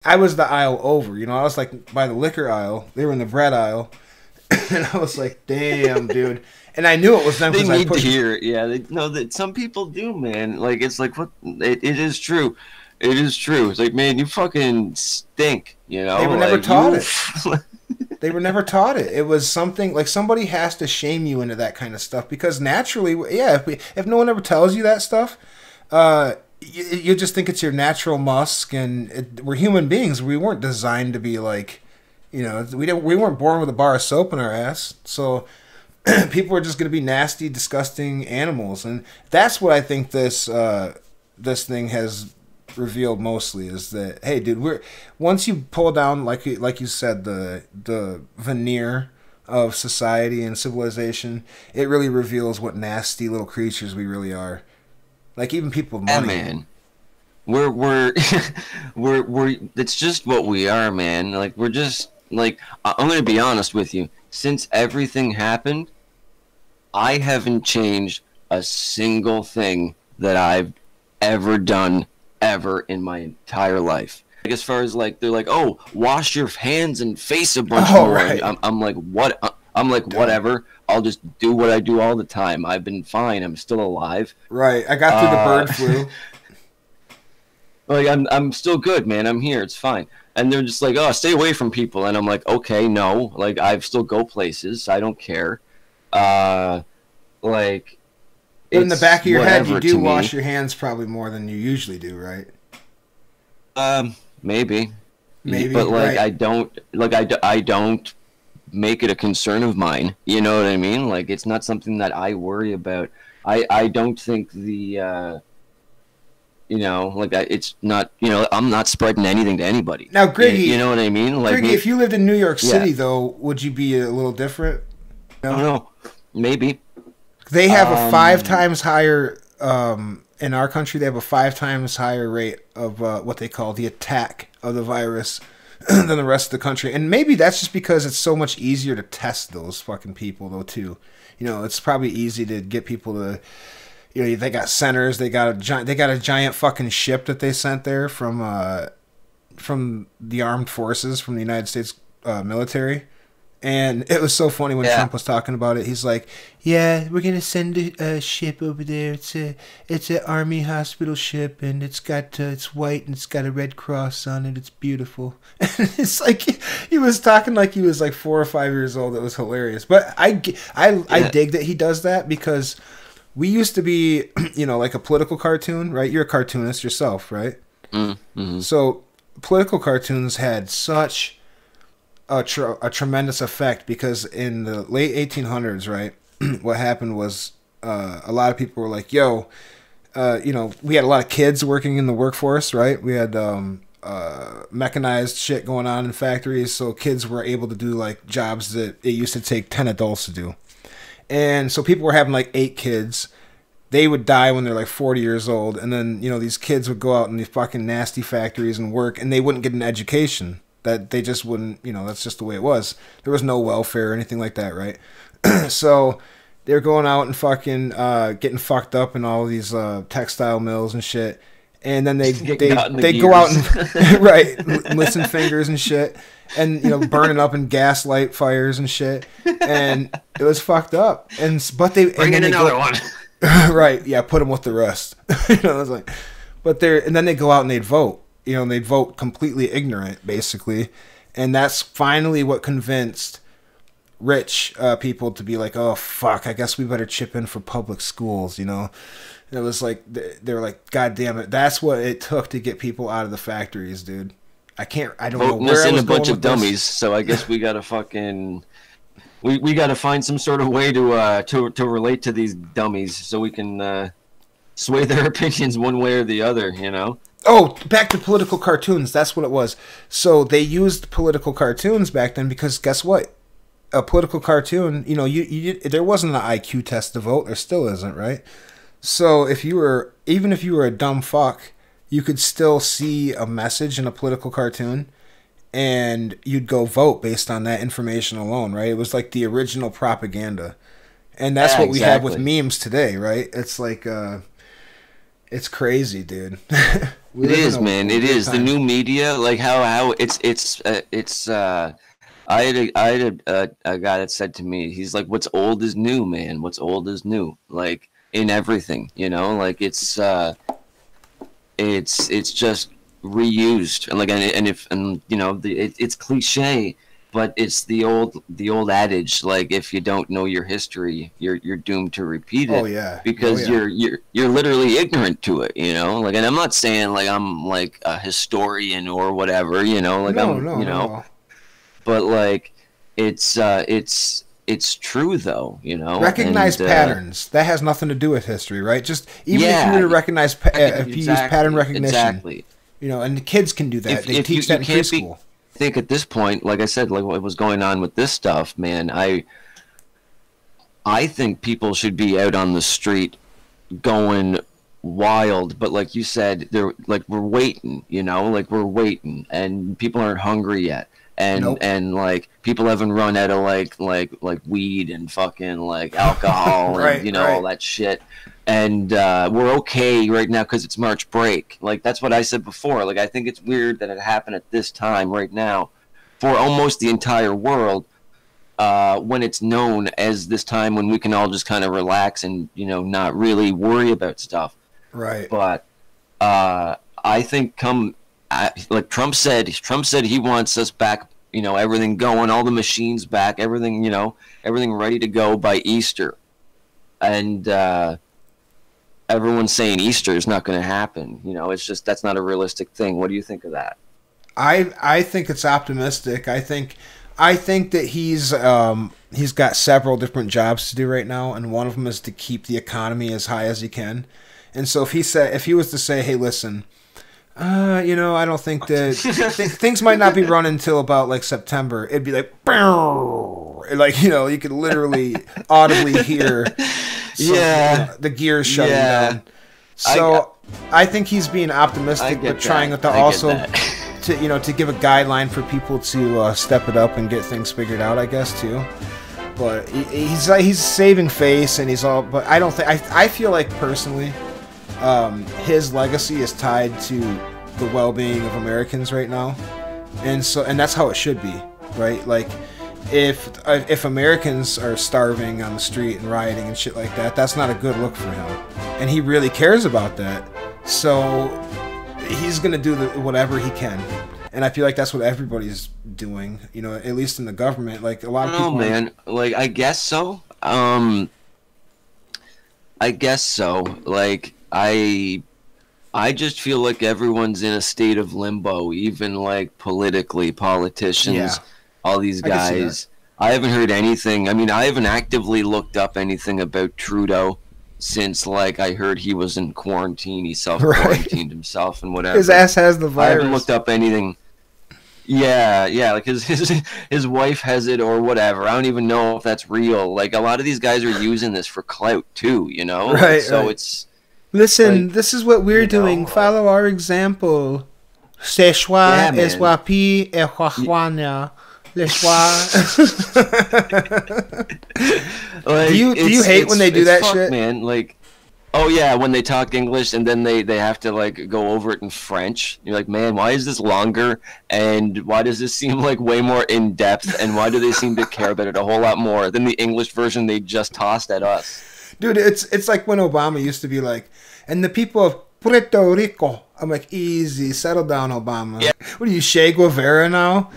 I was the aisle over. You know, I was like by the liquor aisle. They were in the bread aisle, and I was like, "Damn, dude!" And I knew it was them They because I need to pushed. hear it. Yeah, they know that some people do, man. Like it's like what it is true. It is true. It's like, man, you fucking stink. You They know, were never like taught you. it. They were never taught it. It was something like somebody has to shame you into that kind of stuff because naturally, yeah, if no one ever tells you that stuff, you just think it's your natural musk, and we're human beings. We weren't designed to be like, you know, we weren't born with a bar of soap in our ass. So people are just going to be nasty, disgusting animals, and that's what I think this thing has revealed mostly is that hey, dude, we're once you pull down like you said the veneer of society and civilization, it really reveals what nasty little creatures we really are. Like even people with Yeah, money. man. We're we're. It's just what we are, man. Like we're just like I'm gonna be honest with you. Since everything happened, I haven't changed a single thing that I've ever done ever in my entire life. Like as far as like they're like, oh, wash your hands and face a bunch Oh more, and right, I'm like, what? I'm like, dumb. whatever. I'll just do what I do all the time. I've been fine. I'm still alive. Right, I got through the Uh, bird flu. like I'm still good, man. I'm here. It's fine. And they're just like, oh, stay away from people. And I'm like, okay, no. Like I still go places. I don't care. Uh, like But in the back it's of your head, you whatever do to wash me. your hands probably more than you usually do, right? Maybe, Maybe, but like right? I don't make it a concern of mine. You know what I mean? Like it's not something that I worry about. I don't think the like it's not I'm not spreading anything to anybody. Now, You Griggy, know what I mean? Like Griggy, me, if you lived in New York yeah. City, though, would you be a little different? I don't No, know. Maybe. they have a five Um. times higher. In our country, they have a five times higher rate of what they call the attack of the virus than the rest of the country, and maybe that's just because it's so much easier to test those fucking people, though. Too, you know, it's probably easy to get people to. You know, they got centers. They got a giant fucking ship that they sent there from the armed forces from the United States military. And it was so funny when Yeah. Trump was talking about it. He's like, "Yeah, we're gonna send a ship over there. It's an army hospital ship, and it's white and it's got a red cross on it. It's beautiful." And it's like he was talking like he was like 4 or 5 years old. It was hilarious. But I Yeah. dig that he does that because we used to be, you know, like a political cartoon, right? You're a cartoonist yourself, right? Mm-hmm. So political cartoons had such a tremendous effect because in the late 1800s, right, what happened was a lot of people were like, "Yo, you know, we had a lot of kids working in the workforce, right? We had mechanized shit going on in factories, so kids were able to do like jobs that it used to take 10 adults to do, and so people were having like 8 kids." They would die when they're like 40 years old, and then you know these kids would go out in these fucking nasty factories and work, and they wouldn't get an education. That they just wouldn't, you know, that's just the way it was. There was no welfare or anything like that, right? So they're going out and fucking getting fucked up in all these textile mills and shit, and then they Get they got in the they go out gears. and right, listen fingers and shit, and you know burning up in gaslight fires and shit, and it was fucked up. And Bring then in they another go one. right, yeah, put them with the rest. You know, it's like, but they're and then they go out and they'd vote. You know, and they'd vote completely ignorant, basically, and that's finally what convinced rich people to be like, oh fuck, I guess we better chip in for public schools. You know, and it was like they were like, God damn it, that's what it took to get people out of the factories, dude. I don't know Voting where us I in a was bunch going of with this. dummies. So I guess we gotta fucking we gotta find some sort of way to relate to these dummies so we can sway their opinions one way or the other. You know. Oh, back to political cartoons. That's what it was. So they used political cartoons back then because guess what? A political cartoon, you know, there wasn't an IQ test to vote. There still isn't, right? So even if you were a dumb fuck, you could still see a message in a political cartoon, and you'd go vote based on that information alone, right? It was like the original propaganda, and that's Yeah, what we have with exactly. memes today, right? It's like It's crazy, dude. We It live in is, a man. It weird is the time. new media, like how it's. I had a guy that said to me, he's like, "What's old is new, man. What's old is new." Like in everything, you know. Like it's just reused, and like and if and you know it's cliche, but it's the old adage, like if you don't know your history, you're doomed to repeat Oh it yeah. Oh because yeah. you're literally ignorant to it, you know. Like, and I'm not saying like I'm like a historian or whatever, you know, like No, I'm, no, you not at know, all. but like it's true though, you know, Recognize and patterns. That has nothing to do with history, right? Just even if you were yeah, to recognize, if you use pattern exactly, recognition, exactly. and the kids can do that. They If you teach that you in can't be preschool. think at this point, like I said, like what was going on with this stuff, man, I think people should be out on the street going wild, but like you said, they're like we're waiting, you know, like we're waiting, and people aren't hungry yet, Nope. and like people haven't run out of like weed and fucking like alcohol and Right, you know all right. that shit, and we're okay right now because it's March break. Like that's what I said before. Like I think it's weird that it happened at this time right now for almost the entire world, when it's known as this time when we can all just kind of relax and not really worry about stuff. Right. But I think like Trump said he wants us back, everything going, all the machines back, everything, everything ready to go by Easter, and everyone's saying Easter is not going to happen. It's just that's not a realistic thing. What do you think of that? I think it's optimistic. I think that he's got several different jobs to do right now, and one of them is to keep the economy as high as he can. And so if he was to say, "Hey, listen, I don't think that things might not be running until about like September," it'd be like, "Bow!" Like you could literally audibly hear Yeah, the gears shutting yeah. down. I So I think he's being I optimistic, but get trying that. to I get also that. to give a guideline for people to step it up and get things figured out, I guess too. But he's saving face and he's all. But I don't think I feel like personally, his legacy is tied to the well-being of Americans right now, and that's how it should be, right? Like if Americans are starving on the street and rioting and shit like that, that's not a good look for him, and he really cares about that. So he's gonna do whatever he can, and I feel like that's what everybody's doing. At least in the government, like a lot I of don't know, people aren't. man. Like, I guess so. I guess so. Like, I just feel like everyone's in a state of limbo, even like politically, Yeah, politicians, all these I can see that. guys. I haven't heard anything. I mean, I haven't actively looked up anything about Trudeau since like I heard he was in quarantine. He self Right, quarantined himself and his whatever. ass has the I haven't virus. looked up anything. Yeah, yeah, like his wife has it or whatever. I don't even know if that's real. Like a lot of these guys are using this for clout too, you know? Like Right, so right. it's Listen, like, this is what we're doing. like Follow our example. C'est choix, yeah, es man. wapi, e Y- huahuana. Le choix. do Like you do you hate when they do it's that fucked, shit? man. Like oh yeah, when they talk English and then they have to like go over it in French. You're like, "Man, why is this longer and why does this seem like way more in depth and why do they seem to care about it a whole lot more than the English version they just tossed at us?" Dude, it's like when Obama used to be like, and the people of Puerto Rico. I'm like, easy, settle down, Obama. Yeah. What are you, Che Guevara now?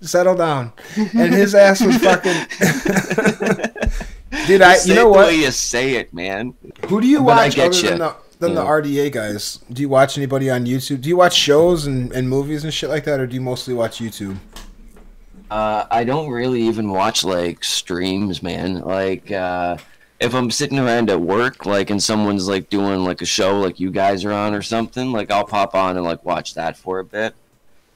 Settle down. And his ass was fucking. Dude, Just you say know it the way what? you say it, man. Who do you But I watch other get than you. the Yeah. RDA guys? Do you watch anybody on YouTube? Do you watch shows and movies and shit like that, or do you mostly watch YouTube? I don't really even watch like streams, man. Like, if I'm sitting around at work, like, and someone's like doing like a show, like you guys are on or something, like I'll pop on and like watch that for a bit.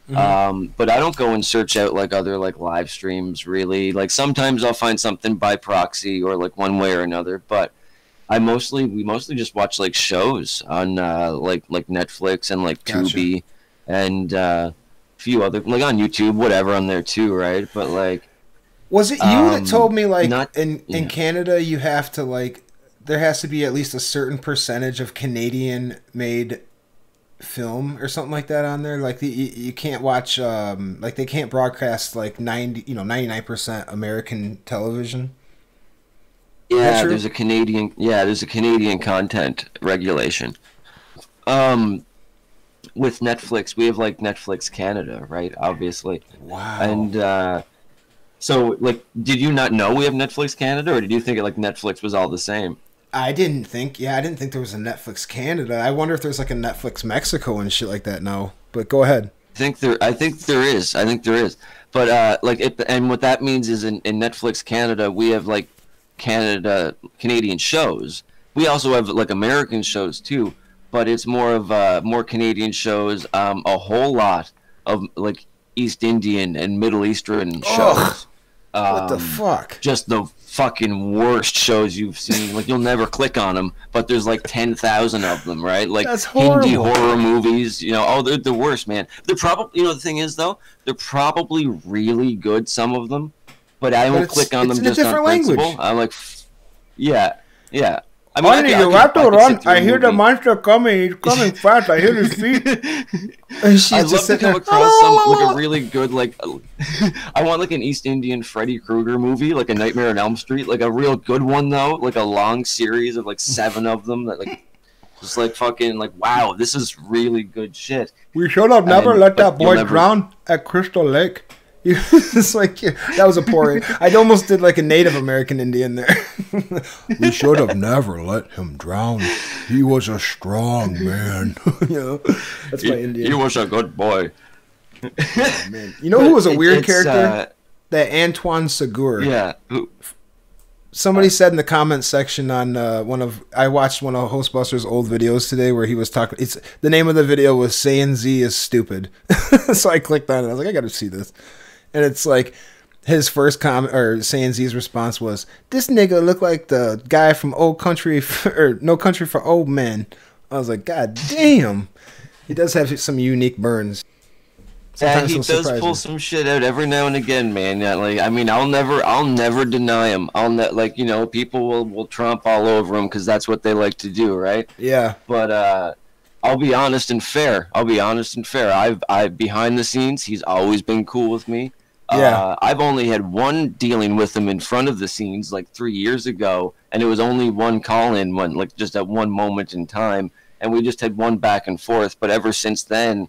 Hmm. But I don't go and search out like other like live streams really. Like sometimes I'll find something by proxy or like one way or another, but we mostly just watch like shows on like Netflix and like Gotcha. Tubi and a few other like on YouTube, whatever on there too, right? But like Was it you that told me like not in yeah. Canada you have to like there has to be at least a certain percentage of Canadian made film or something like that on there. Like you can't watch like they can't broadcast like 99% American television. Yeah, there's a Canadian content regulation. With Netflix, we have like Netflix Canada, right? Obviously. Wow. And so like, did you not know we have Netflix Canada, or did you think like Netflix was all the same? I didn't think there was a Netflix Canada. I wonder if there's like a Netflix Mexico and shit like that now. But go ahead. I think there is. But and what that means is in Netflix Canada, we have like Canadian shows. We also have like American shows too, but it's more of more Canadian shows. A whole lot of like East Indian and Middle Eastern shows. What the fuck? Just the fucking worst shows you've seen. Like, you'll never click on them, but there's like 10,000 of them, right? Like, that's horrible. Hindi horror movies, they're the worst, man. They're probably, the thing is, though, they're probably really good, some of them, but I won't click on them just on principle. Language. I'm like, yeah. I mean, you have to run. I hear the monster coming. He's coming fast. I hear his feet. And she's I'd love to come across a really good, I want like an East Indian Freddy Krueger movie, like a Nightmare on Elm Street, like a real good one though, like a long series of like 7 of them that like just like fucking like, wow, this is really good shit. We should have never let that boy drown at Crystal Lake. It's like, that was a poor. I almost did like a Native American Indian there. We should have never let him drown. He was a strong man. That's my Indian. He was a good boy. Oh, man. You know who was a weird character? That Antoine Segur. Yeah. Somebody said in the comments section on I watched one of Hostbusters' old videos today where he was talking. The name of the video was "Saying Z is stupid," so I clicked on it. I was like, I got to see this. And it's like his first comment, or Saying Z's response was, "This nigga look like the guy from Old Country or No Country for Old Men." I was like, God damn, he does have some unique burns. Yeah, he does pull some shit out every now and again, man. Yeah, like, I mean, I'll never deny him. People will trump all over him because that's what they like to do, right? Yeah. But I'll be honest and fair. I've behind the scenes, he's always been cool with me. Yeah. I've only had one dealing with him in front of the scenes like 3 years ago, and it was only one call-in, just at one moment in time, and we just had one back and forth. But ever since then,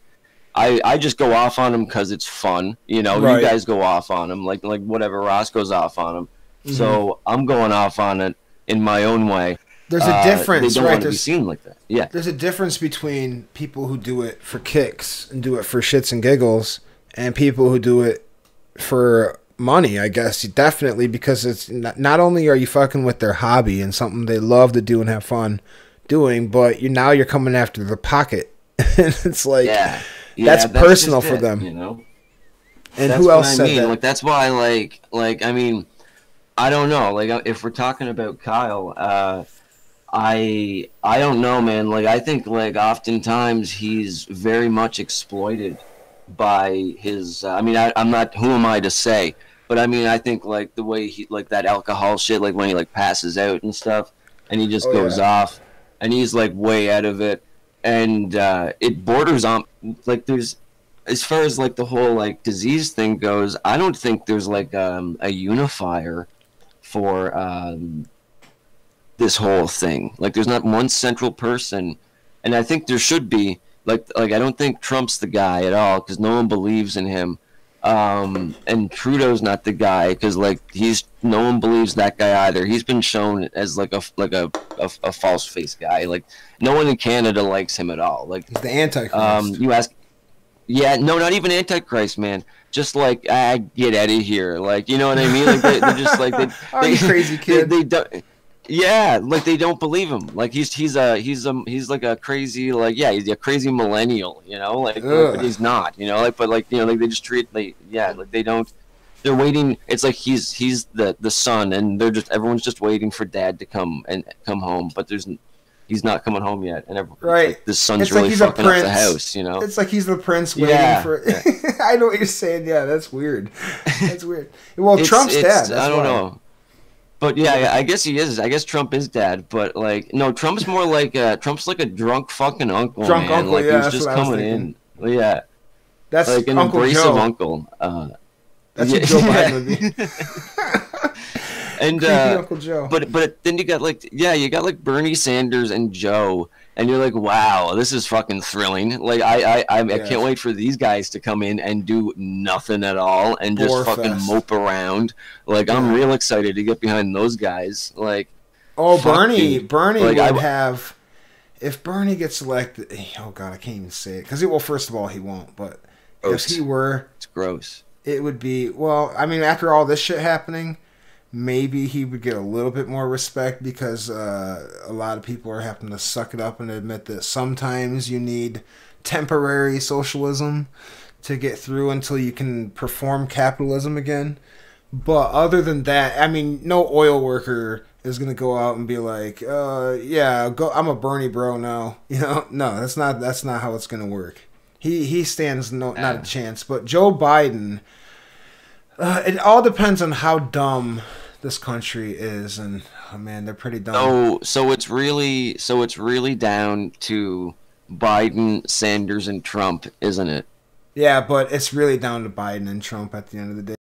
I just go off on him because it's fun. Right. You guys go off on him, like whatever Ross goes off on him. Mm-hmm. So I'm going off on it in my own way. There's a difference, they don't right? Want to be seen like that. Yeah. There's a difference between people who do it for kicks and do it for shits and giggles, and people who do it for money, I guess. Definitely, because it's not only are you fucking with their hobby and something they love to do and have fun doing, but now you're coming after the pocket. And it's like, that's personal for them. And that's who else said that? Like, that's why, I mean, I don't know. Like, if we're talking about Kyle, I don't know, man. Like, I think, like, oftentimes he's very much exploited by his, I'm not, who am I to say? But, I mean, I think, like, the way he, like, that alcohol shit, like, when he, like, passes out and stuff, and he just goes off, and he's, like, way out of it, and it borders on, like, there's, as far as, like, the whole, like, disease thing goes, I don't think there's, like, a unifier for this whole thing. Like, there's not one central person, and I think there should be. Like I don't think Trump's the guy at all because no one believes in him, and Trudeau's not the guy because like no one believes that guy either. He's been shown as like a false face guy. Like no one in Canada likes him at all. Like he's the Antichrist. You ask, no, not even Antichrist, man. Just like get out of here. Like you know what I mean? Like they're just like they crazy kid. They don't. Yeah, like they don't believe him. Like he's like a crazy he's a crazy millennial, but he's not, like they just treat they don't. They're waiting. It's like he's the son, and everyone's just waiting for dad to come home, but he's not coming home yet, and right. The son's really fucking up the house, It's like he's the prince waiting for. I know what you're saying. Yeah, that's weird. That's weird. Well, Trump's dad. I don't know. But yeah, I guess he is. I guess Trump is dad. But like, no, Trump's more like Trump's like a drunk fucking uncle, Drunk man. uncle, Like he yeah, was that's what just I was coming thinking. in. Yeah, That's like an Uncle abrasive Joe. uncle. That's Yeah, who Joe Biden would be. and Creepy Uncle Joe. but then you got like you got like Bernie Sanders and Joe, and you're like, wow, this is fucking thrilling. Like I Yeah. can't wait for these guys to come in and do nothing at all and just Bore fucking fest. mope around. Like I'm Yeah. real excited to get behind those guys. Like Oh, fuck, Bernie. dude. Bernie Like would have. If Bernie gets elected, oh god, I can't even say it because well, first of all, he won't. But if he gross. were, It's gross. it would be well. I mean, after all this shit happening, maybe he would get a little bit more respect because a lot of people are having to suck it up and admit that sometimes you need temporary socialism to get through until you can perform capitalism again. But other than that, I mean, no oil worker is gonna go out and be like, yeah, go. I'm a Bernie bro now." No, that's not how it's gonna work. He stands not a chance. But Joe Biden, it all depends on how dumb this country is, and oh man, they're pretty dumb. So it's really down to Biden, Sanders, and Trump, isn't it? Yeah, but it's really down to Biden and Trump at the end of the day.